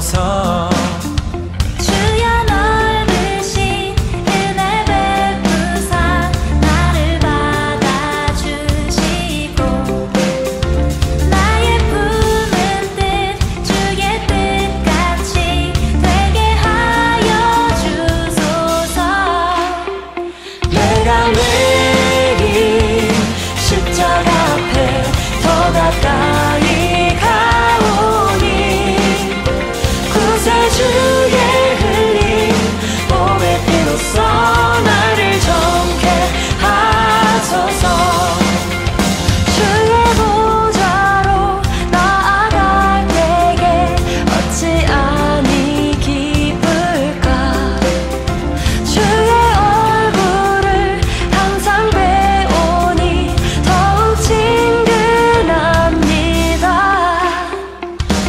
하소서. 주여 넓으신 은혜 베푸사 나를 받아주시고 나의 품은 뜻 주의 뜻같이 되게 하여 주소서. 내가 매일 십자가 앞에 더 가까이 가오니 구세주의 흘린 몸의 피로써 나를 정케 하소서. 주의 보좌로 나아갈 때에 어찌 아니 기쁠까. 주의 얼굴을 항상 배우니 더욱 친근합니다.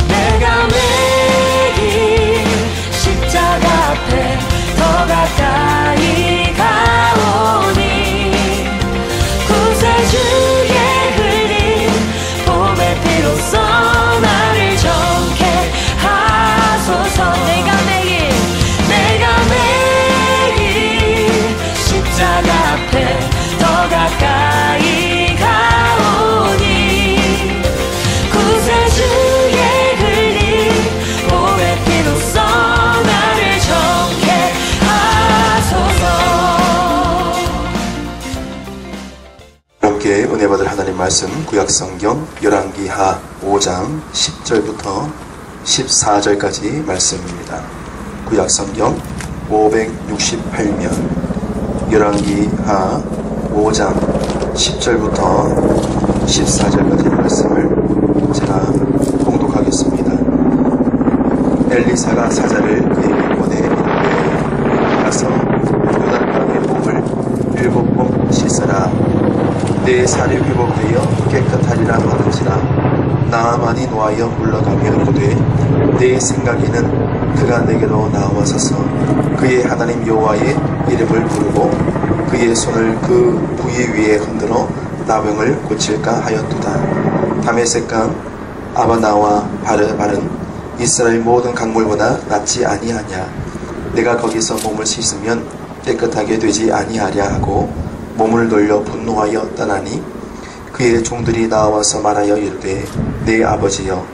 내가 매일 십자가 앞에 더 가까이 가오니 구세주의 흘린 몸의 피로써 나를 정케 하소서. 내가 매일 십자가 앞에 더 가까이 가오니 구세주의 흘린 몸의 피로써 나를 정케 하소서. 함께 은혜 받을 하나님 말씀 구약성경 열왕기하 5장 10절부터 14절까지 말씀입니다. 구약성경 568면 열왕기하 5장 10절부터 14절까지 말씀을 제가 봉독하겠습니다. 엘리사가 사자를 그에게 보내 이르되 가서 요단강의 몸을 7번 씻으라. 내 살이 회복되어 깨끗하리라 하는지라. 나아만이 노하여 물러가며 이르되 내 생각에는 그가 내게로 나와서서 그의 하나님 여호와의 이름을 부르고 그의 손을 그 부위 위에 흔들어 나병을 고칠까 하였도다. 다메섹강 아바나와 바르바른 이스라엘 모든 강물보다 낫지 아니하냐. 내가 거기서 몸을 씻으면 깨끗하게 되지 아니하랴 하고 몸을 돌려 분노하여 떠나니 그의 종들이 나와서 말하여 이르되 내 아버지여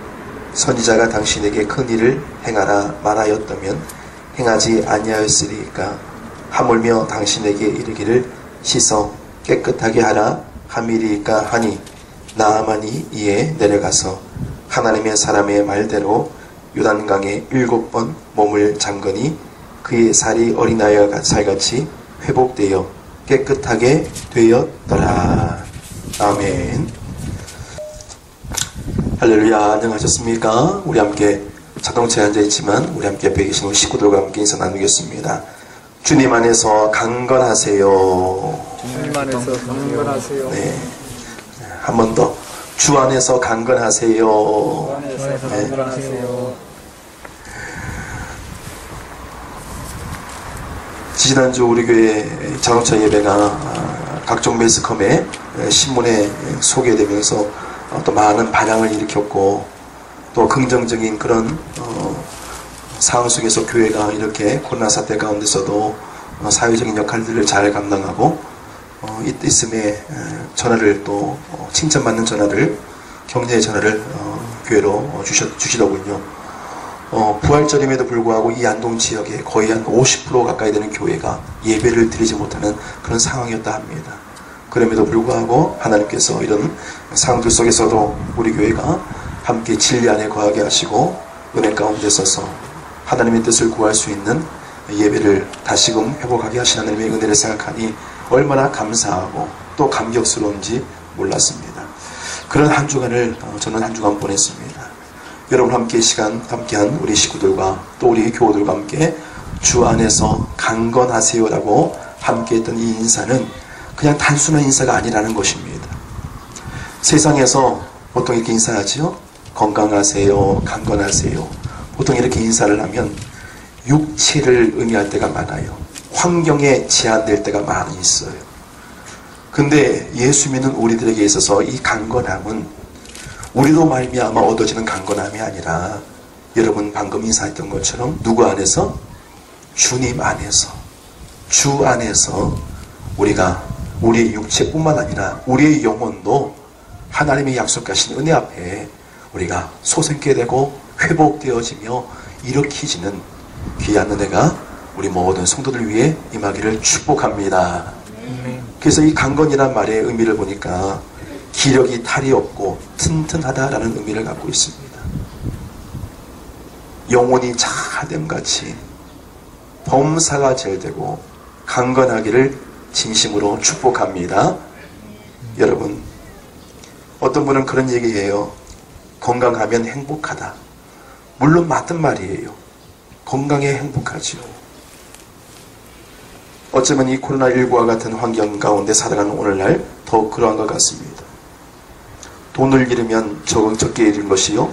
선지자가 당신에게 큰 일을 행하라 말하였다면 행하지 아니하였으리까. 하물며 당신에게 이르기를 씻어 깨끗하게 하라 함이리까 하니 나아만이 이에 내려가서 하나님의 사람의 말대로 요단강에 7번 몸을 잠그니 그의 살이 어린아이 살같이 회복되어 깨끗하게 되었더라. 아멘. 할렐루야. 안녕하셨습니까? 우리 함께 자동차에 앉아있지만 우리 함께 옆에 계신 우리 식구들과 함께 인사 나누겠습니다. 주님 안에서 강건하세요. 주님 안에서 강건하세요. 네. 한 번 더. 주 안에서 강건하세요. 주 안에서 네. 강건하세요. 지난주 우리 교회 자동차 예배가 각종 매스컴에 신문에 소개되면서 또 많은 반향을 일으켰고 또 긍정적인 그런 상황 속에서 교회가 이렇게 코로나 사태 가운데서도 사회적인 역할들을 잘 감당하고 있음에 전화를 또 칭찬받는 전화를 격려의 전화를 교회로 주시더군요. 부활절임에도 불구하고 이 안동 지역에 거의 한 50% 가까이 되는 교회가 예배를 드리지 못하는 그런 상황이었다 합니다. 그럼에도 불구하고 하나님께서 이런 상황들 속에서도 우리 교회가 함께 진리 안에 거하게 하시고 은혜 가운데 서서 하나님의 뜻을 구할 수 있는 예배를 다시금 회복하게 하신 하나님의 은혜를 생각하니 얼마나 감사하고 또 감격스러운지 몰랐습니다. 그런 한 주간을 저는 한 주간 보냈습니다. 여러분 함께 시간 함께한 우리 식구들과 또 우리 교우들과 함께 주 안에서 강건하세요라고 함께했던 이 인사는 그냥 단순한 인사가 아니라는 것입니다. 세상에서 보통 이렇게 인사하지요. 건강하세요, 강건하세요. 보통 이렇게 인사를 하면 육체를 의미할 때가 많아요. 환경에 제한될 때가 많이 있어요. 근데 예수 믿는 우리들에게 있어서 이 강건함은 우리로 말미암아 얻어지는 강건함이 아니라 여러분 방금 인사했던 것처럼 누구 안에서? 주님 안에서, 주 안에서 우리가 우리의 육체뿐만 아니라 우리의 영혼도 하나님의 약속하신 은혜 앞에 우리가 솟게 되고 회복되어지며 일으키지는 귀한 은혜가 우리 모든 성도들 위해 임하기를 축복합니다. 그래서 이 강건이란 말의 의미를 보니까 기력이 탈이 없고 튼튼하다라는 의미를 갖고 있습니다. 영혼이 자됨같이 범사가 잘되고 강건하기를 진심으로 축복합니다. 여러분, 어떤 분은 그런 얘기해요. 건강하면 행복하다. 물론 맞는 말이에요. 건강에 행복하지요. 어쩌면 이 코로나19와 같은 환경 가운데 살아가는 오늘날 더욱 그러한 것 같습니다. 돈을 잃으면 적게 잃은 것이요,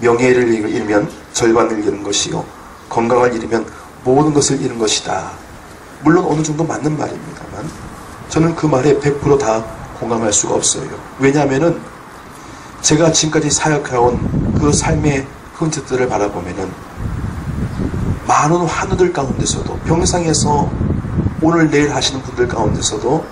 명예를 잃으면 절반을 잃은 것이요, 건강을 잃으면 모든 것을 잃은 것이다. 물론 어느 정도 맞는 말입니다만 저는 그 말에 100% 다 공감할 수가 없어요. 왜냐하면은 제가 지금까지 사역해온 그 삶의 흔적들을 바라보면은 많은 환우들 가운데서도, 병상에서 오늘 내일 하시는 분들 가운데서도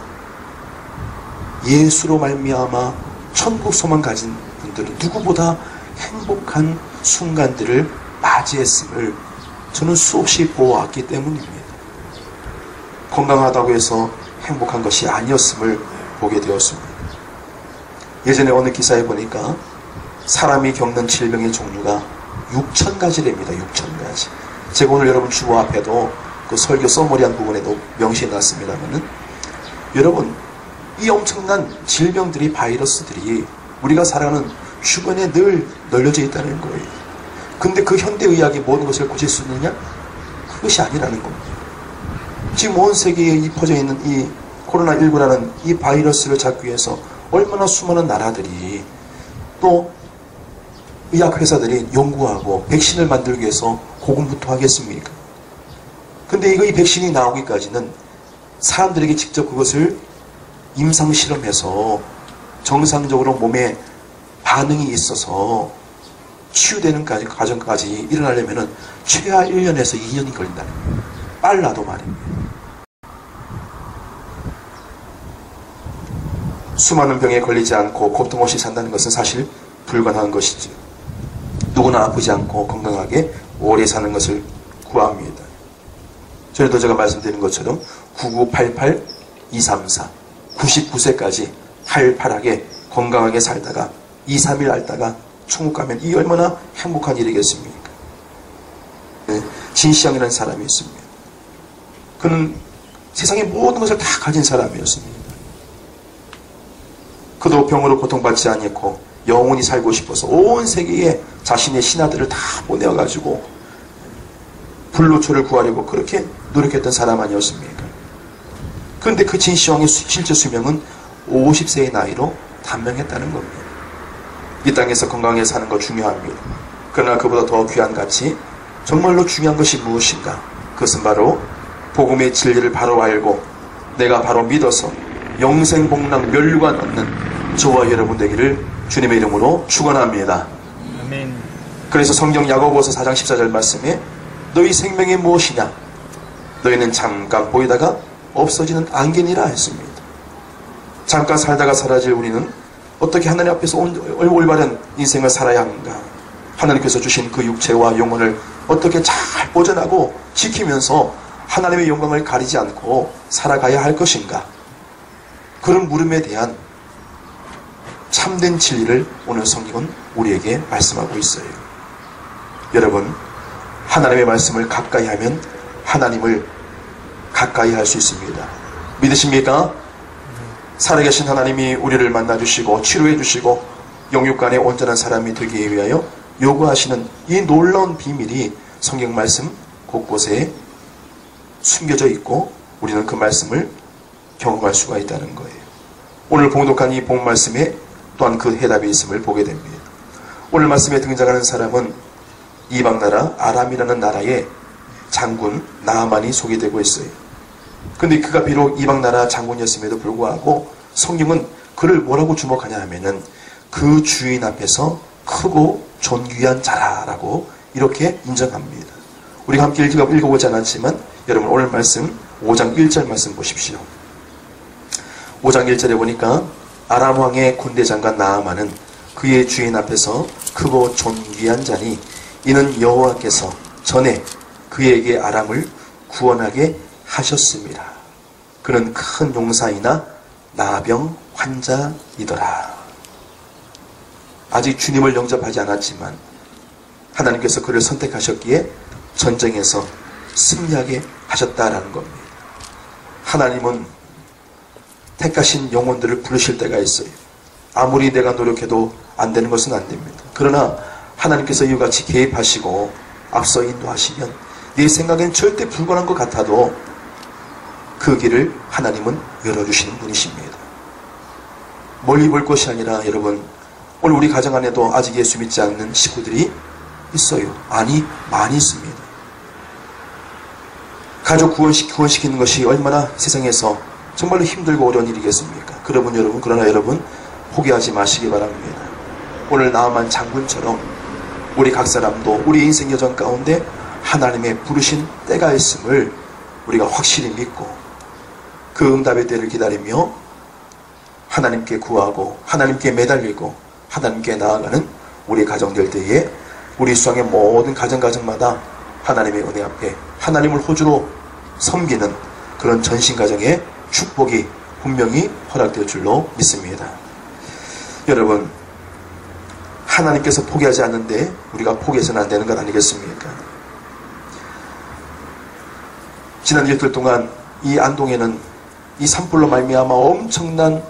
예수로 말미암아 천국 소망 가진 분들은 누구보다 행복한 순간들을 맞이했음을 저는 수없이 보아왔기 때문입니다. 건강하다고 해서 행복한 것이 아니었음을 보게 되었습니다. 예전에 어느 기사에 보니까 사람이 겪는 질병의 종류가 6,000가지랍니다. 6,000가지. 제가 오늘 여러분 주보 앞에도 그 설교 써머리한 부분에도 명시해 놨습니다만은, 여러분, 이 엄청난 질병들이, 바이러스들이 우리가 살아가는 주변에 늘 널려져 있다는 거예요. 근데 그 현대의학이 모든 것을 고칠 수 있느냐? 그것이 아니라는 겁니다. 지금 온 세계에 퍼져 있는 이 코로나19라는 이 바이러스를 잡기 위해서 얼마나 수많은 나라들이 또 의학회사들이 연구하고 백신을 만들기 위해서 고군분투하겠습니까? 근데 이 백신이 나오기까지는 사람들에게 직접 그것을 임상실험해서 정상적으로 몸에 반응이 있어서 치유되는 과정까지 일어나려면 최하 1년에서 2년이 걸린다는 거예요. 빨라도 말입니다. 수많은 병에 걸리지 않고 고통 없이 산다는 것은 사실 불가능한 것이죠. 누구나 아프지 않고 건강하게 오래 사는 것을 구합니다. 전에도 제가 말씀드린 것처럼 9988-234 99세까지 활발하게 건강하게 살다가 2-3일 앓다가 천국 가면 이 얼마나 행복한 일이겠습니까? 네, 진시황이라는 사람이 있습니다. 그는 세상의 모든 것을 다 가진 사람이었습니다. 그도 병으로 고통받지 않고 영원히 살고 싶어서 온 세계에 자신의 신하들을 다 보내어가지고 불로초를 구하려고 그렇게 노력했던 사람 아니었습니까? 그런데 그 진시황의 실제 수명은 50세의 나이로 단명했다는 겁니다. 이 땅에서 건강하게 사는 거 중요합니다. 그러나 그보다 더 귀한 가치, 정말로 중요한 것이 무엇인가? 그것은 바로 복음의 진리를 바로 알고 내가 바로 믿어서 영생복락 멸류관 얻는 저와 여러분 되기를 주님의 이름으로 축원합니다. 아멘. 그래서 성경 야고보서 4장 14절 말씀에 너희 생명이 무엇이냐? 너희는 잠깐 보이다가 없어지는 안개니라 했습니다. 잠깐 살다가 사라질 우리는 어떻게 하나님 앞에서 올바른 인생을 살아야 하는가? 하나님께서 주신 그 육체와 영혼을 어떻게 잘 보존하고 지키면서 하나님의 영광을 가리지 않고 살아가야 할 것인가? 그런 물음에 대한 참된 진리를 오늘 성경은 우리에게 말씀하고 있어요. 여러분, 하나님의 말씀을 가까이 하면 하나님을 가까이 할 수 있습니다. 믿으십니까? 살아계신 하나님이 우리를 만나주시고 치료해 주시고 영육간의 온전한 사람이 되기 위하여 요구하시는 이 놀라운 비밀이 성경 말씀 곳곳에 숨겨져 있고 우리는 그 말씀을 경험할 수가 있다는 거예요. 오늘 봉독한 이 본 말씀에 또한 그 해답이 있음을 보게 됩니다. 오늘 말씀에 등장하는 사람은 이방나라 아람이라는 나라의 장군 나아만이 소개되고 있어요. 근데 그가 비록 이방나라 장군이었음에도 불구하고 성경은 그를 뭐라고 주목하냐 하면은 그 주인 앞에서 크고 존귀한 자라라고 이렇게 인정합니다. 우리가 함께 읽어보지 않았지만 여러분 오늘 말씀 5장 1절 말씀 보십시오. 5장 1절에 보니까 아람 왕의 군대 장관 나아만은 그의 주인 앞에서 크고 존귀한 자니 이는 여호와께서 전에 그에게 아람을 구원하게 하셨습니다. 그는 큰 용사이나 나병 환자이더라. 아직 주님을 영접하지 않았지만 하나님께서 그를 선택하셨기에 전쟁에서 승리하게 하셨다라는 겁니다. 하나님은 택하신 영혼들을 부르실 때가 있어요. 아무리 내가 노력해도 안 되는 것은 안 됩니다. 그러나 하나님께서 이와 같이 개입하시고 앞서 인도하시면 내 생각엔 절대 불가능한 것 같아도 그 길을 하나님은 열어주시는 분이십니다. 멀리 볼 것이 아니라 여러분 오늘 우리 가정 안에도 아직 예수 믿지 않는 식구들이 있어요. 아니 많이 있습니다. 가족 구원시키는 것이 얼마나 세상에서 정말로 힘들고 어려운 일이겠습니까? 그러나 여러분 포기하지 마시기 바랍니다. 오늘 나아만 장군처럼 우리 각 사람도 우리 인생 여정 가운데 하나님의 부르신 때가 있음을 우리가 확실히 믿고 그 응답의 때를 기다리며 하나님께 구하고 하나님께 매달리고 하나님께 나아가는 우리 가정될 때에 우리 수상의 모든 가정마다 하나님의 은혜 앞에 하나님을 호주로 섬기는 그런 전신가정의 축복이 분명히 허락될 줄로 믿습니다. 여러분 하나님께서 포기하지 않는데 우리가 포기해서는 안 되는 것 아니겠습니까? 지난 일주일 동안 이 안동에는 이 산불로 말미암아 엄청난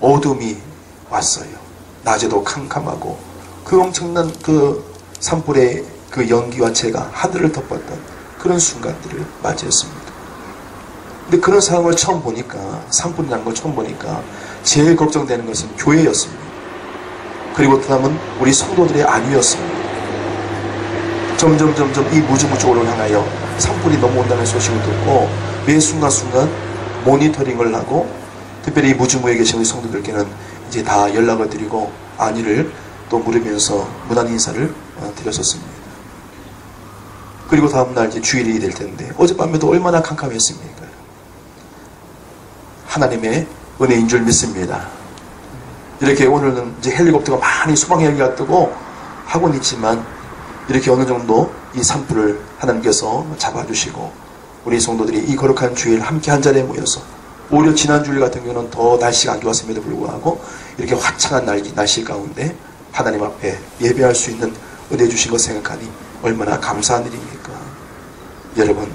어둠이 왔어요. 낮에도 캄캄하고 그 엄청난 그 산불의 그 연기와 재가 하늘을 덮었던 그런 순간들을 맞이했습니다. 근데 그런 상황을 처음 보니까 산불이 난 걸 처음 보니까 제일 걱정되는 것은 교회였습니다. 그리고 그 다음은 우리 성도들의 안위였습니다. 점점 이 무주무주로 향하여 산불이 넘어온다는 소식을 듣고 매 순간순간 모니터링을 하고 특별히 무주무에 계신 우리 성도들께는 이제 다 연락을 드리고 안위를 또 물으면서 무난 인사를 드렸었습니다. 그리고 다음날 이제 주일이 될 텐데 어젯밤에도 얼마나 캄캄했습니까? 하나님의 은혜인 줄 믿습니다. 이렇게 오늘은 이제 헬리콥터가 많이 소방 헬기가 뜨고 하고는 있지만 이렇게 어느 정도 이 산불을 하나님께서 잡아주시고 우리 성도들이 이 거룩한 주일 함께 한 자리에 모여서 오히려 지난 주일 같은 경우는 더 날씨가 안 좋았음에도 불구하고 이렇게 화창한 날씨 가운데 하나님 앞에 예배할 수 있는 은혜 주신 것 생각하니 얼마나 감사한 일입니까? 여러분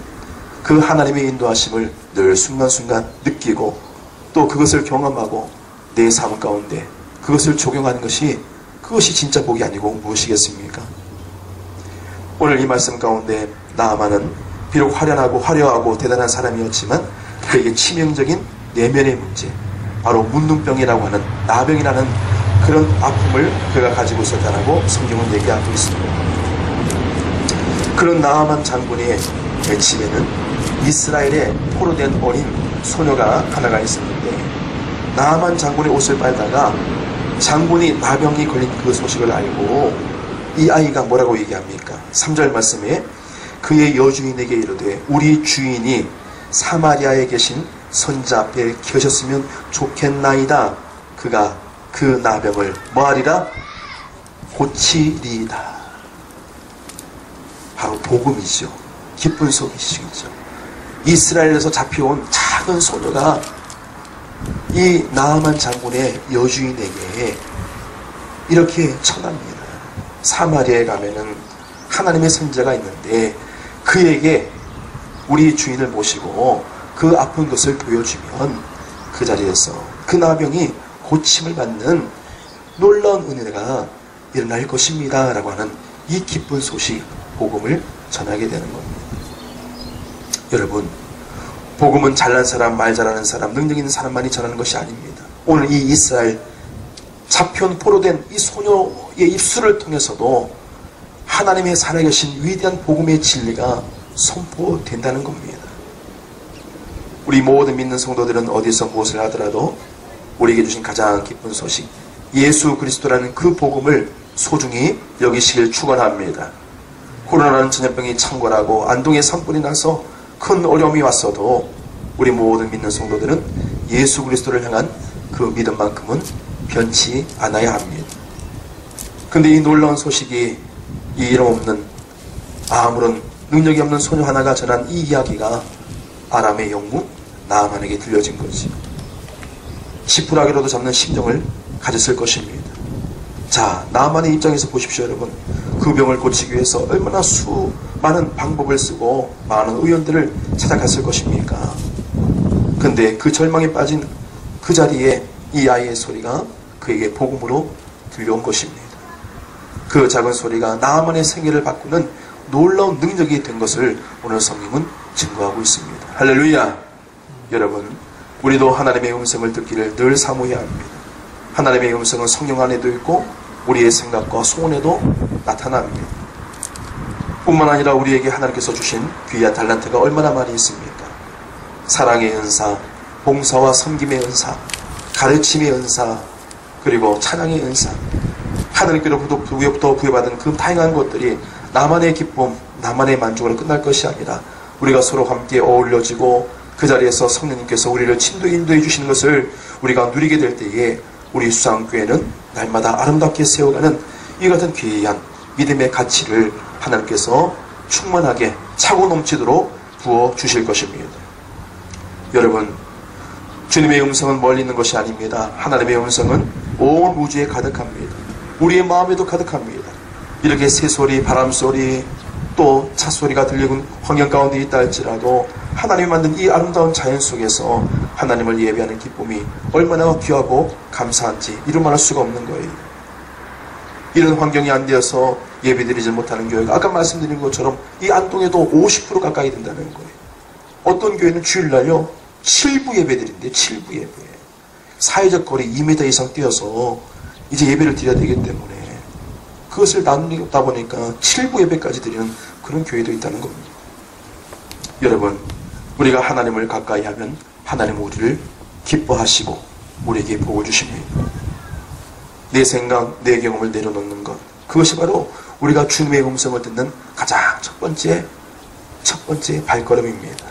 그 하나님의 인도하심을 늘 순간순간 느끼고 또 그것을 경험하고 내 삶 가운데 그것을 적용하는 그것이 진짜 복이 아니고 무엇이겠습니까? 오늘 이 말씀 가운데 나아만은 비록 화려하고 대단한 사람이었지만 그에게 치명적인 내면의 문제 바로 문둥병이라고 하는 나병이라는 그런 아픔을 그가 가지고 있었다라고 성경은 얘기하고 있습니다. 그런 나아만 장군의 집에는 이스라엘의 포로된 어린 소녀가 하나가 있었는데 나아만 장군의 옷을 빨다가 장군이 나병이 걸린 그 소식을 알고 이 아이가 뭐라고 얘기합니까? 3절 말씀에 그의 여주인에게 이르되 우리 주인이 사마리아에 계신 선자 앞에 계셨으면 좋겠나이다. 그가 그 나병을 뭐하리라? 고치리이다. 바로 복음이죠. 기쁜 소식이죠. 이스라엘에서 잡혀온 작은 소녀가 이 나아만 장군의 여주인에게 이렇게 전합니다. 사마리아에 가면은 하나님의 선자가 있는데 그에게 우리 주인을 모시고 그 아픈 것을 보여주면 그 자리에서 그 나병이 고침을 받는 놀라운 은혜가 일어날 것입니다 라고 하는 이 기쁜 소식 복음을 전하게 되는 겁니다. 여러분 복음은 잘난 사람, 말 잘하는 사람, 능력 있는 사람만이 전하는 것이 아닙니다. 오늘 이 이스라엘 잡혀온 포로된 이 소녀의 입술을 통해서도 하나님의 살아계신 위대한 복음의 진리가 선포된다는 겁니다. 우리 모든 믿는 성도들은 어디서 무엇을 하더라도 우리에게 주신 가장 기쁜 소식 예수 그리스도라는 그 복음을 소중히 여기시길 축원합니다. 코로나라는 전염병이 창궐하고 안동에 산불이 나서 큰 어려움이 왔어도 우리 모든 믿는 성도들은 예수 그리스도를 향한 그 믿음만큼은 변치 않아야 합니다. 근데 이 놀라운 소식이 이 이름 없는 아무런 능력이 없는 소녀 하나가 전한 이 이야기가 아람의 영웅 나아만에게 들려진 거지. 지푸라기로도 잡는 심정을 가졌을 것입니다. 자, 나아만의 입장에서 보십시오, 여러분. 그 병을 고치기 위해서 얼마나 수많은 방법을 쓰고 많은 의원들을 찾아갔을 것입니까? 근데 그 절망에 빠진 그 자리에 이 아이의 소리가 그에게 복음으로 들려온 것입니다. 그 작은 소리가 나아만의 생애를 바꾸는 놀라운 능력이 된 것을 오늘 성경은 증거하고 있습니다. 할렐루야! 여러분, 우리도 하나님의 음성을 듣기를 늘 사모해야 합니다. 하나님의 음성은 성령 안에도 있고 우리의 생각과 소원에도 나타납니다. 뿐만 아니라 우리에게 하나님께서 주신 귀한 달란트가 얼마나 많이 있습니까? 사랑의 은사, 봉사와 섬김의 은사, 가르침의 은사, 그리고 찬양의 은사, 하나님께로부터 부여받은 그 다양한 것들이 나만의 기쁨, 나만의 만족으로 끝날 것이 아니라 우리가 서로 함께 어울려지고 그 자리에서 성령님께서 우리를 인도해 주시는 것을 우리가 누리게 될 때에 우리 수상교회는 날마다 아름답게 세워가는 이 같은 귀한 믿음의 가치를 하나님께서 충만하게 차고 넘치도록 부어주실 것입니다. 여러분, 주님의 음성은 멀리 있는 것이 아닙니다. 하나님의 음성은 온 우주에 가득합니다. 우리의 마음에도 가득합니다. 이렇게 새소리, 바람소리, 또 차소리가 들리는 환경 가운데 있다 할지라도 하나님이 만든 이 아름다운 자연 속에서 하나님을 예배하는 기쁨이 얼마나 귀하고 감사한지 이루 말할 수가 없는 거예요. 이런 환경이 안 되어서 예배드리지 못하는 교회가 아까 말씀드린 것처럼 이 안동에도 50% 가까이 된다는 거예요. 어떤 교회는 주일날요 7부 예배드린대. 7부 예배. 사회적 거리 2m 이상 뛰어서 이제 예배를 드려야 되기 때문에 그것을 나누다 보니까 7부 예배까지 드리는 그런 교회도 있다는 겁니다. 여러분, 우리가 하나님을 가까이 하면 하나님은 우리를 기뻐하시고 우리에게 복을 주십니다. 내 생각, 내 경험을 내려놓는 것, 그것이 바로 우리가 주님의 음성을 듣는 가장 첫 번째 발걸음입니다.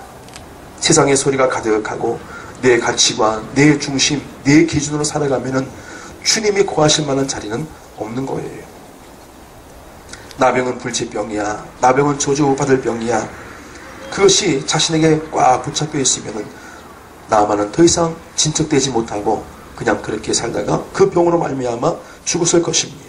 세상의 소리가 가득하고 내 가치관, 내 중심, 내 기준으로 살아가면은 주님이 거하실 만한 자리는 없는 거예요. 나병은 불치병이야, 나병은 저주받을 병이야, 그것이 자신에게 꽉 붙잡혀 있으면은 나만은 더 이상 진척되지 못하고 그냥 그렇게 살다가 그 병으로 말미암아 죽었을 것입니다.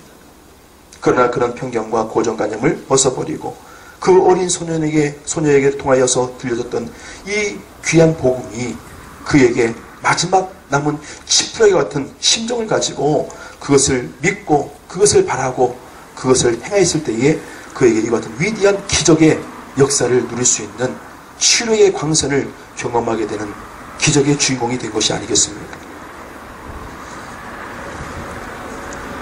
그러나 그런 편견과 고정관념을 벗어버리고 그 어린 소녀에게 통하여서 들려졌던 이 귀한 복음이 그에게 마지막 남은 지푸라기 같은 심정을 가지고 그것을 믿고 그것을 바라고 그것을 행하였을 때에 그에게 이 같은 위대한 기적의 역사를 누릴 수 있는 치료의 광선을 경험하게 되는 기적의 주인공이 된 것이 아니겠습니까?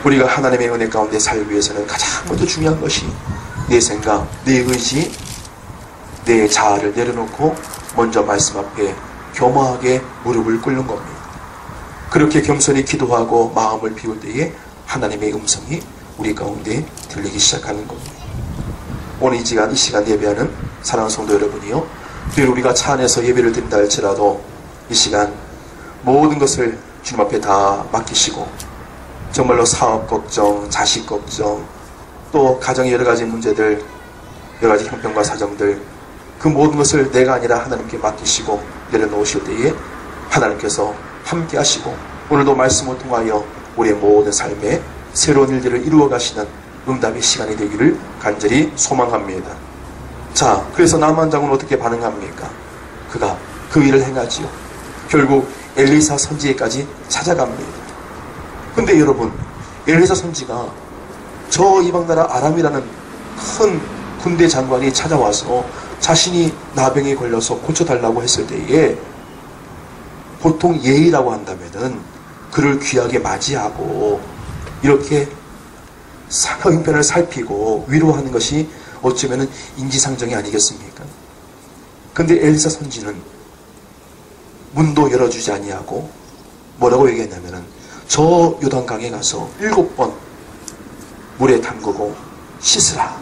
우리가 하나님의 은혜 가운데 살기 위해서는 가장 먼저 중요한 것이 내 생각, 내 의지, 내 자아를 내려놓고 먼저 말씀 앞에 겸허하게 무릎을 꿇는 겁니다. 그렇게 겸손히 기도하고 마음을 비울 때에 하나님의 음성이 우리 가운데 들리기 시작하는 겁니다. 오늘 이 시간 예배하는 사랑하는 성도 여러분이요, 비록 우리가 차 안에서 예배를 드린다 할지라도 이 시간 모든 것을 주님 앞에 다 맡기시고 정말로 사업 걱정, 자식 걱정, 또 가정의 여러 가지 문제들, 여러 가지 형편과 사정들, 그 모든 것을 내가 아니라 하나님께 맡기시고 내려놓으실 때에 하나님께서 함께 하시고 오늘도 말씀을 통하여 우리의 모든 삶에 새로운 일들을 이루어 가시는 응답의 시간이 되기를 간절히 소망합니다. 자, 그래서 나만 장은 어떻게 반응합니까? 그가 그 일을 행하지요. 결국 엘리사 선지에까지 찾아갑니다. 근데 여러분, 엘리사 선지가 저 이방나라 아람이라는 큰 군대 장관이 찾아와서 자신이 나병에 걸려서 고쳐달라고 했을 때에 보통 예의라고 한다면은 그를 귀하게 맞이하고 이렇게 형편을 살피고 위로하는 것이 어쩌면은 인지상정이 아니겠습니까? 근데 엘리사 선지는 문도 열어주지 아니하고 뭐라고 얘기했냐면은 저 요단강에 가서 7번 물에 담그고 씻으라.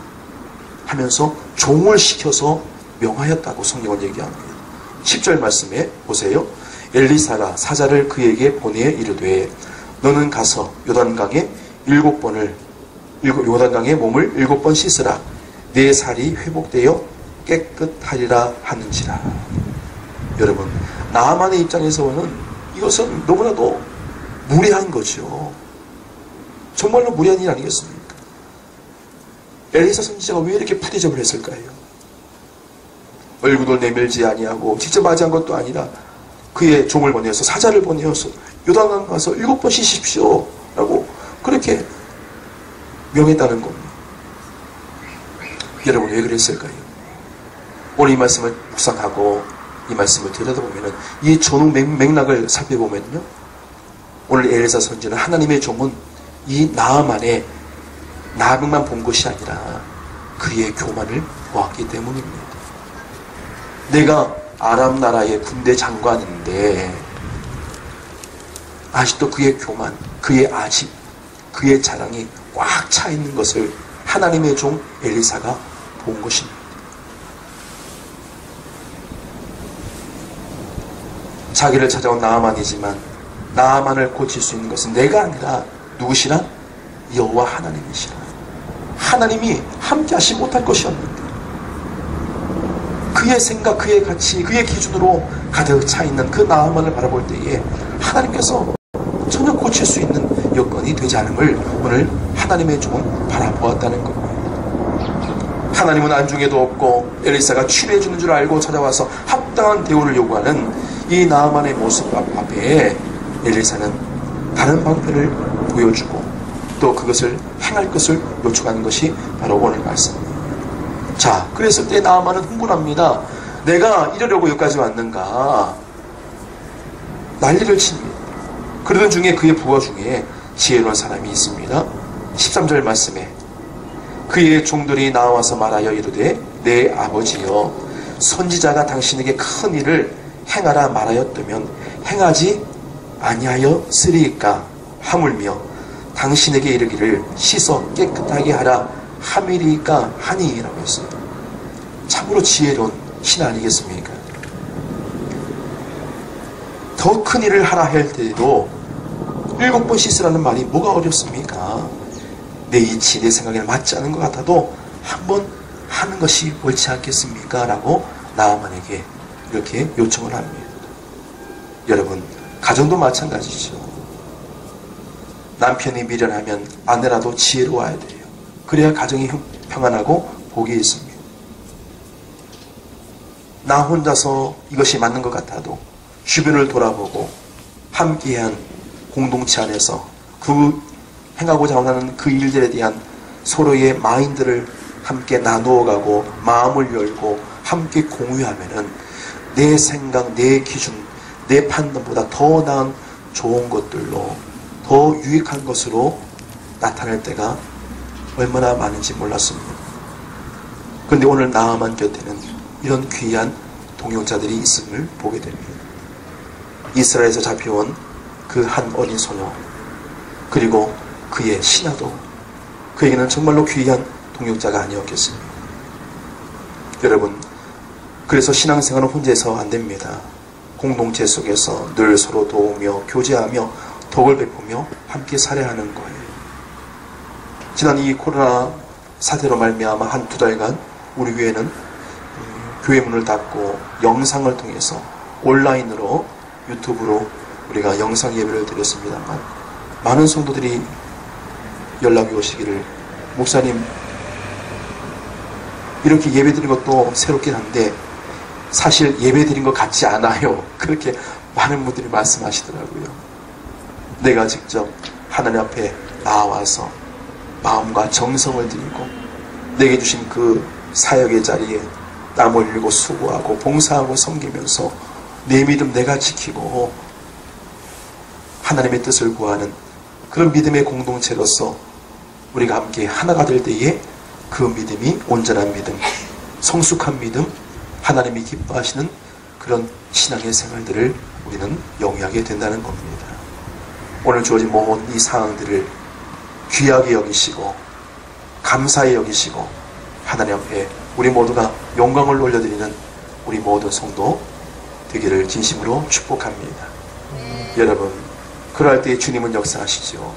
하면서 종을 시켜서 명하였다고 성경은 얘기합니다. 10절 말씀에 보세요. 엘리사가 사자를 그에게 보내 이르되 너는 가서 요단강에 요단강에 몸을 7번 씻으라. 내 살이 회복되어 깨끗하리라 하는지라. 여러분, 나아만의 입장에서는 이것은 너무나도 무례한 거죠. 정말로 무례한 일 아니겠습니까? 엘리사 선지자가 왜 이렇게 푸대접을 했을까요? 얼굴도 내밀지 아니하고 직접 맞이한 것도 아니라 그의 종을 보내어서 사자를 보내어서 요단강 가서 7번 씻으십시오 라고 그렇게 명했다는 겁니다. 여러분, 왜 그랬을까요? 오늘 이 말씀을 묵상하고 이 말씀을 들여다보면 이 전후 맥락을 살펴보면요, 오늘 엘리사 선지는 하나님의 종은 이 나아만의 나병만 본 것이 아니라 그의 교만을 보았기 때문입니다. 내가 아람 나라의 군대 장관인데 아직도 그의 교만, 그의 아집, 그의 자랑이 꽉 차 있는 것을 하나님의 종 엘리사가 본 것입니다. 자기를 찾아온 나아만이지만 나아만을 고칠 수 있는 것은 내가 아니라 누구시라? 여호와 하나님이시라. 하나님이 함께 하시 못할 것이었는데 그의 생각, 그의 가치, 그의 기준으로 가득 차 있는 그 나아만을 바라볼 때에 하나님께서 전혀 고칠 수 있는 여건이 되지 않음을 오늘 하나님의 종은 바라보았다는 겁니다. 하나님은 안중에도 없고 엘리사가 치료해 주는 줄 알고 찾아와서 합당한 대우를 요구하는 이 나아만의 모습 앞에 엘리사는 다른 방편을 보여주고 또 그것을 행할 것을 요청하는 것이 바로 오늘 말씀입니다. 자, 그랬을 때 나아만은 흥분합니다. 내가 이러려고 여기까지 왔는가? 난리를 칩니다. 그러던 중에 그의 부하 중에 지혜로운 사람이 있습니다. 13절 말씀에 그의 종들이 나와서 말하여 이르되 내 아버지여, 선지자가 당신에게 큰 일을 행하라 말하였다면 행하지 아니하였으리까 하물며 당신에게 이르기를 씻어 깨끗하게 하라 함이리까 하니라고 했어요. 참으로 지혜로운 신 아니겠습니까? 더 큰 일을 하라 할 때에도 7번 씻으라는 말이 뭐가 어렵습니까? 내 이치, 내 생각에 맞지 않은 것 같아도 한번 하는 것이 옳지 않겠습니까? 라고 나아만에게 이렇게 요청을 합니다. 여러분, 가정도 마찬가지죠. 남편이 미련하면 아내라도 지혜로워야 돼요. 그래야 가정이 평안하고 복이 있습니다. 나 혼자서 이것이 맞는 것 같아도 주변을 돌아보고 함께한 공동체 안에서 그 행하고자 하는 그 일들에 대한 서로의 마인드를 함께 나누어가고 마음을 열고 함께 공유하면은 내 생각, 내 기준, 내 판단보다 더 나은 좋은 것들로 더 유익한 것으로 나타날 때가 얼마나 많은지 몰랐습니다. 그런데 오늘 나아만 곁에는 이런 귀한 동역자들이 있음을 보게 됩니다. 이스라엘에서 잡혀온 그 한 어린 소녀, 그리고 그의 신하도 그에게는 정말로 귀한 동역자가 아니었겠습니까? 여러분, 그래서 신앙생활은 혼자서 안 됩니다. 공동체 속에서 늘 서로 도우며 교제하며 덕을 베푸며 함께 살아야 하는 거예요. 지난 이 코로나 사태로 말미암아 한 2달간 우리 교회는 교회 문을 닫고 영상을 통해서 온라인으로 유튜브로 우리가 영상 예배를 드렸습니다만 많은 성도들이 연락이 오시기를, 목사님 이렇게 예배 드린 것도 새롭긴 한데 사실 예배 드린 것 같지 않아요. 그렇게 많은 분들이 말씀하시더라고요. 내가 직접 하나님 앞에 나와서 마음과 정성을 드리고 내게 주신 그 사역의 자리에 땀 흘리고 수고하고 봉사하고 섬기면서 내 믿음 내가 지키고 하나님의 뜻을 구하는 그런 믿음의 공동체로서 우리가 함께 하나가 될 때에 그 믿음이 온전한 믿음, 성숙한 믿음, 하나님이 기뻐하시는 그런 신앙의 생활들을 우리는 영위하게 된다는 겁니다. 오늘 주어진 모든 이 상황들을 귀하게 여기시고 감사히 여기시고 하나님 앞에 우리 모두가 영광을 올려드리는 우리 모든 성도 되기를 진심으로 축복합니다. 여러분, 그럴 때 주님은 역사하시죠.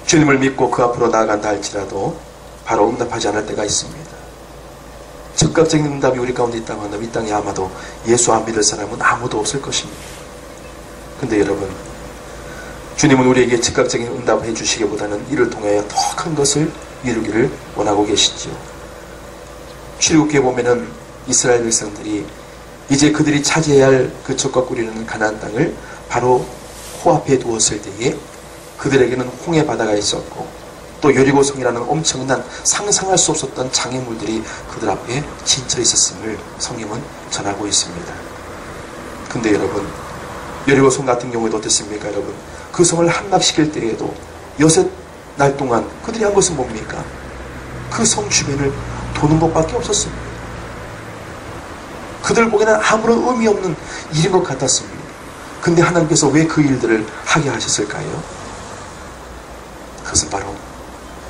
주님을 믿고 그 앞으로 나아간다 할지라도 바로 응답하지 않을 때가 있습니다. 즉각적인 응답이 우리 가운데 있다고 한다면 이 땅에 아마도 예수 안 믿을 사람은 아무도 없을 것입니다. 근데 여러분, 주님은 우리에게 즉각적인 응답을 해주시기보다는 이를 통하여 더 큰 것을 이루기를 원하고 계시지요. 출애굽기에 보면은 이스라엘 백성들이 이제 그들이 차지해야 할 그 적과 꾸리는 가나안 땅을 바로 코앞에 두었을 때에 그들에게는 홍해 바다가 있었고 또 여리고성이라는 엄청난 상상할 수 없었던 장애물들이 그들 앞에 진쳐 있었음을 성경은 전하고 있습니다. 근데 여러분, 여리고성 같은 경우에도 어땠습니까? 여러분, 그 성을 함락시킬 때에도 6날 동안 그들이 한 것은 뭡니까? 그 성 주변을 도는 것밖에 없었습니다. 그들 보기에는 아무런 의미 없는 일인 것 같았습니다. 근데 하나님께서 왜 그 일들을 하게 하셨을까요? 그것은 바로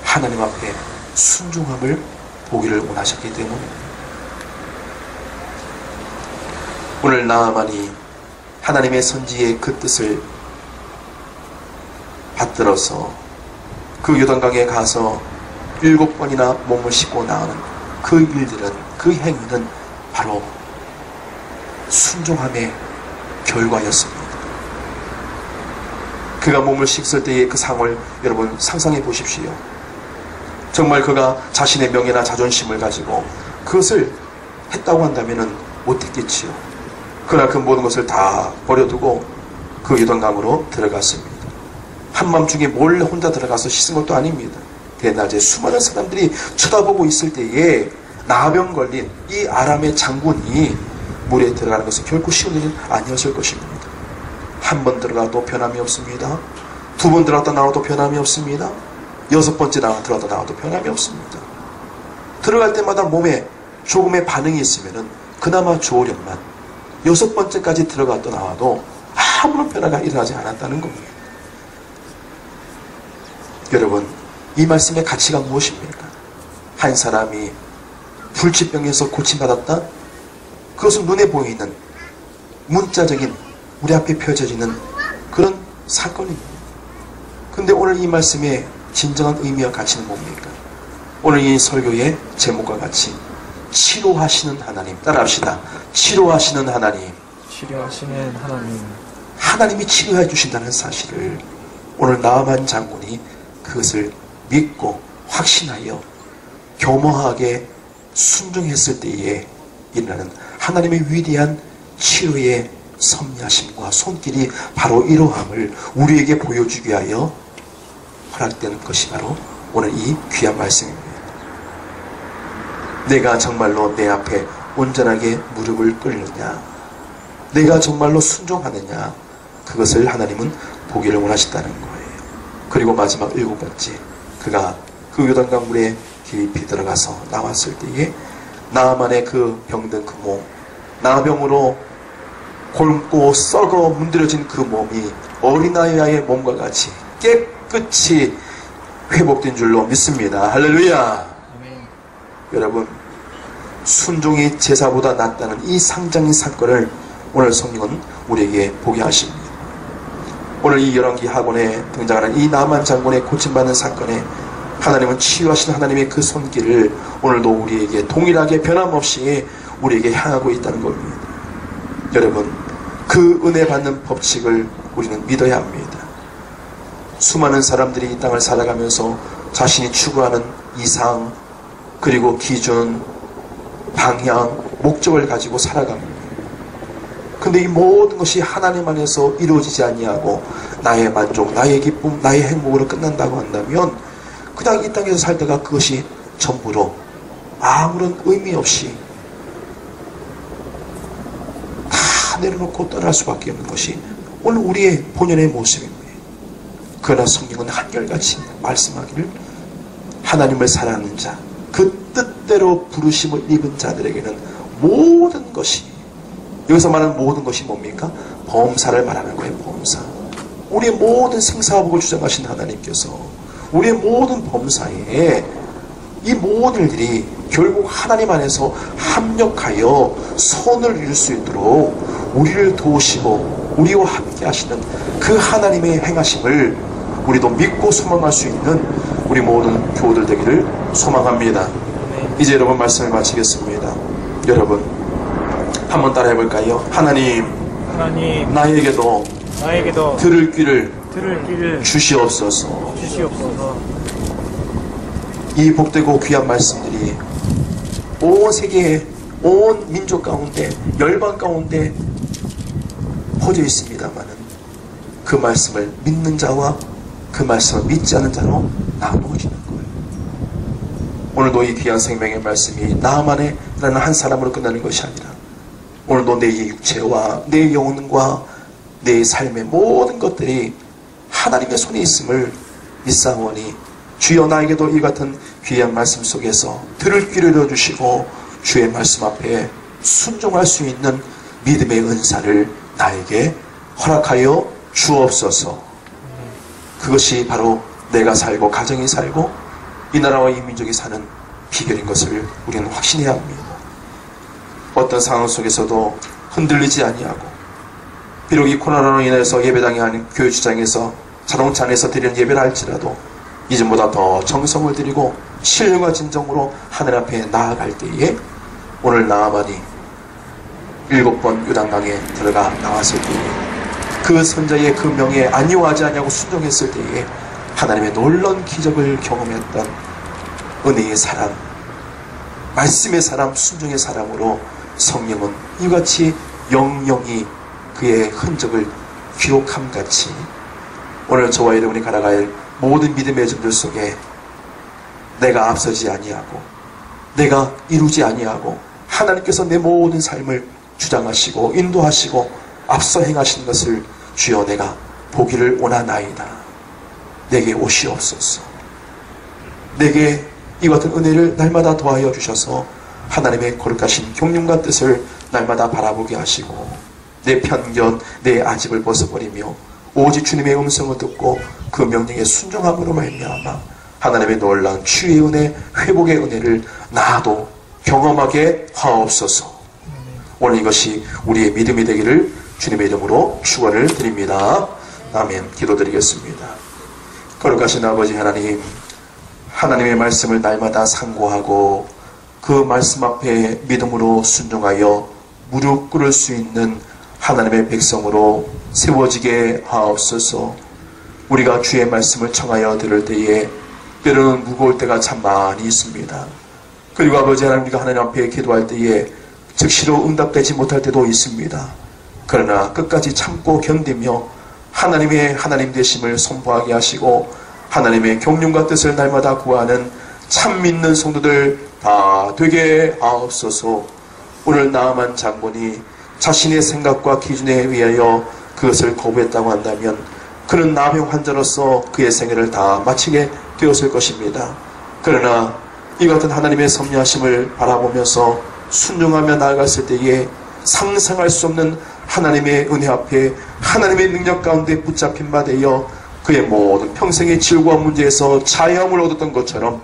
하나님 앞에 순종함을 보기를 원하셨기 때문입니다. 오늘 나아만이 하나님의 선지의 그 뜻을 받들어서 그 요단강에 가서 7번이나 몸을 씻고 나오는 그 일들은, 그 행위는 바로 순종함의 결과였습니다. 그가 몸을 씻을 때의 그 상황을 여러분 상상해 보십시오. 정말 그가 자신의 명예나 자존심을 가지고 그것을 했다고 한다면 못했겠지요. 그러나 그 모든 것을 다 버려두고 그 요단강으로 들어갔습니다. 한밤중에 몰래 혼자 들어가서 씻은 것도 아닙니다. 대낮에 수많은 사람들이 쳐다보고 있을 때에 나병 걸린 이 아람의 장군이 물에 들어가는 것은 결코 쉬운 일은 아니었을 것입니다. 한 번 들어가도 변함이 없습니다. 2번 들어갔다 나와도 변함이 없습니다. 6번째 들어갔다 나와도 변함이 없습니다. 들어갈 때마다 몸에 조금의 반응이 있으면 그나마 좋으련만 6번째까지 들어갔다 나와도 아무런 변화가 일어나지 않았다는 겁니다. 여러분, 이 말씀의 가치가 무엇입니까? 한 사람이 불치병에서 고침받았다? 그것은 눈에 보이는 문자적인 우리 앞에 펼쳐지는 그런 사건입니다. 근데 오늘 이 말씀의 진정한 의미와 가치는 뭡니까? 오늘 이 설교의 제목과 같이 치료하시는 하나님, 따라합시다. 치료하시는 하나님, 치료하시는 하나님, 하나님이 치료해 주신다는 사실을 오늘 나아만 장군이 그것을 믿고 확신하여 교묘하게 순종했을 때에 일어나는 하나님의 위대한 치료의 섭리하심과 손길이 바로 이러함을 우리에게 보여주기 위하여 허락되는 것이 바로 오늘 이 귀한 말씀입니다. 내가 정말로 내 앞에 온전하게 무릎을 꿇느냐, 내가 정말로 순종하느냐, 그것을 하나님은 보기를 원하신다는 거예요. 그리고 마지막 7번째, 그가 그 요단강 물에 깊이 들어가서 나왔을 때에 나아만의 그 병든 그 몸, 나병으로 곪고 썩어 문드러진 그 몸이 어린아이의 몸과 같이 깨끗이 회복된 줄로 믿습니다. 할렐루야. 아멘. 여러분, 순종이 제사보다 낫다는 이 상장의 사건을 오늘 성령은 우리에게 보게 하십니다. 오늘 이 열왕기 학원에 등장하는 이 나만 장군의 고침받는 사건에 하나님은 치유하신 하나님의 그 손길을 오늘도 우리에게 동일하게 변함없이 우리에게 향하고 있다는 겁니다. 여러분, 그 은혜 받는 법칙을 우리는 믿어야 합니다. 수많은 사람들이 이 땅을 살아가면서 자신이 추구하는 이상, 그리고 기준, 방향, 목적을 가지고 살아갑니다. 근데 이 모든 것이 하나님 안에서 이루어지지 아니하고 나의 만족, 나의 기쁨, 나의 행복으로 끝난다고 한다면 그냥 이 땅에서 살다가 그것이 전부로 아무런 의미 없이 다 내려놓고 떠날 수밖에 없는 것이 오늘 우리의 본연의 모습입니다. 그러나 성경은 한결같이 말씀하기를 하나님을 사랑하는 자, 그 뜻대로 부르심을 입은 자들에게는 모든 것이, 여기서 말하는 모든 것이 뭡니까? 범사를 말하는 거예요. 범사. 우리의 모든 생사복을 주장하신 하나님께서 우리의 모든 범사에 이 모든 일들이 결국 하나님 안에서 합력하여 선을 이룰 수 있도록 우리를 도우시고 우리와 함께 하시는 그 하나님의 행하심을 우리도 믿고 소망할 수 있는 우리 모든 교우들 되기를 소망합니다. 이제 여러분 말씀을 마치겠습니다. 여러분 한번 따라 해볼까요? 하나님 나에게도 들을 귀를 주시옵소서. 이 복되고 귀한 말씀들이 온 세계에 온 민족 가운데 열방 가운데 퍼져 있습니다마는 그 말씀을 믿는 자와 그 말씀을 믿지 않는 자로 나누어지는 거예요. 오늘도 이 귀한 생명의 말씀이 나만의 라는 한 사람으로 끝나는 것이 아니라 오늘도 내 육체와 내 영혼과 내 삶의 모든 것들이 하나님의 손에 있음을 믿사오니 주여 나에게도 이 같은 귀한 말씀 속에서 들을 귀를 열어주시고 주의 말씀 앞에 순종할 수 있는 믿음의 은사를 나에게 허락하여 주옵소서. 그것이 바로 내가 살고 가정이 살고 이 나라와 이 민족이 사는 비결인 것을 우리는 확신해야 합니다. 어떤 상황 속에서도 흔들리지 아니하고 비록 이 코로나로 인해서 예배당이 아닌 교회주장에서 자동차 안에서 드리는 예배를 할지라도 이전보다 더 정성을 들이고 신뢰와 진정으로 하늘 앞에 나아갈 때에 오늘 나아만이 7번 요단강에 들어가 나왔을 때에 그 선자의 그 명에 안위하지 않냐고 순종했을 때에 하나님의 놀라운 기적을 경험했던 은혜의 사람, 말씀의 사람, 순종의 사람으로 성령은 이같이 영영이 그의 흔적을 기록함같이 오늘 저와 여러분이 살아갈 모든 믿음의 점들 속에 내가 앞서지 아니하고 내가 이루지 아니하고 하나님께서 내 모든 삶을 주장하시고 인도하시고 앞서 행하시는 것을 주여 내가 보기를 원하나이다. 내게 오시옵소서. 내게 이 같은 은혜를 날마다 더하여 주셔서 하나님의 거룩하신 경륜과 뜻을 날마다 바라보게 하시고 내 편견, 내 아집을 벗어버리며 오직 주님의 음성을 듣고 그 명령에 순종함으로 말미암아 하나님의 놀라운 치유의 은혜, 회복의 은혜를 나도 경험하게 하옵소서. 오늘 이것이 우리의 믿음이 되기를 주님의 이름으로 축원을 드립니다. 아멘. 기도드리겠습니다. 거룩하신 아버지 하나님, 하나님의 말씀을 날마다 상고하고 그 말씀 앞에 믿음으로 순종하여 무릎 꿇을 수 있는 하나님의 백성으로 세워지게 하옵소서. 우리가 주의 말씀을 청하여 들을 때에 때로는 무거울 때가 참 많이 있습니다. 그리고 아버지 하나님, 우리가 하나님 앞에 기도할 때에 즉시로 응답되지 못할 때도 있습니다. 그러나 끝까지 참고 견디며 하나님의 하나님 되심을 선포하게 하시고 하나님의 경륜과 뜻을 날마다 구하는 참 믿는 성도들 다 되게 하옵소서. 오늘 나아만 장본이 자신의 생각과 기준에 의하여 그것을 거부했다고 한다면 그는 나병 환자로서 그의 생애를 다 마치게 되었을 것입니다. 그러나 이 같은 하나님의 섭리하심을 바라보면서 순종하며 나아갔을 때에 상상할 수 없는 하나님의 은혜 앞에 하나님의 능력 가운데 붙잡힌 바 되어 그의 모든 평생의 질과 문제에서 자유함을 얻었던 것처럼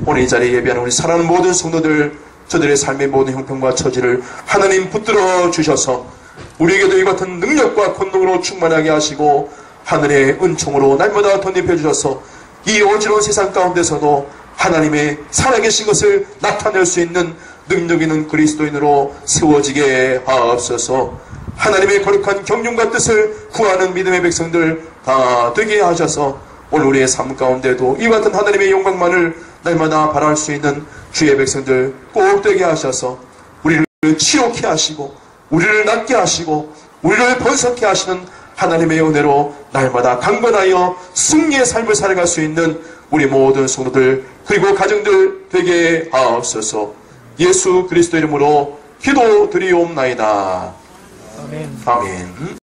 오늘 이 자리에 예배하는 우리 사랑하는 모든 성도들, 저들의 삶의 모든 형편과 처지를 하나님 붙들어 주셔서 우리에게도 이 같은 능력과 권능으로 충만하게 하시고 하늘의 은총으로 날마다 덧입혀 주셔서 이 어지러운 세상 가운데서도 하나님의 살아계신 것을 나타낼 수 있는 능력 있는 그리스도인으로 세워지게 하옵소서. 하나님의 거룩한 경륜과 뜻을 구하는 믿음의 백성들 다 되게 하셔서 오늘 우리의 삶 가운데도 이 같은 하나님의 영광만을 날마다 바랄 수 있는 주의 백성들 꼭 되게 하셔서 우리를 치욕케 하시고 우리를 낫게 하시고 우리를 번성케 하시는 하나님의 은혜로 날마다 강건하여 승리의 삶을 살아갈 수 있는 우리 모든 성도들 그리고 가정들 되게 하옵소서. 예수 그리스도 이름으로 기도드리옵나이다. 아멘.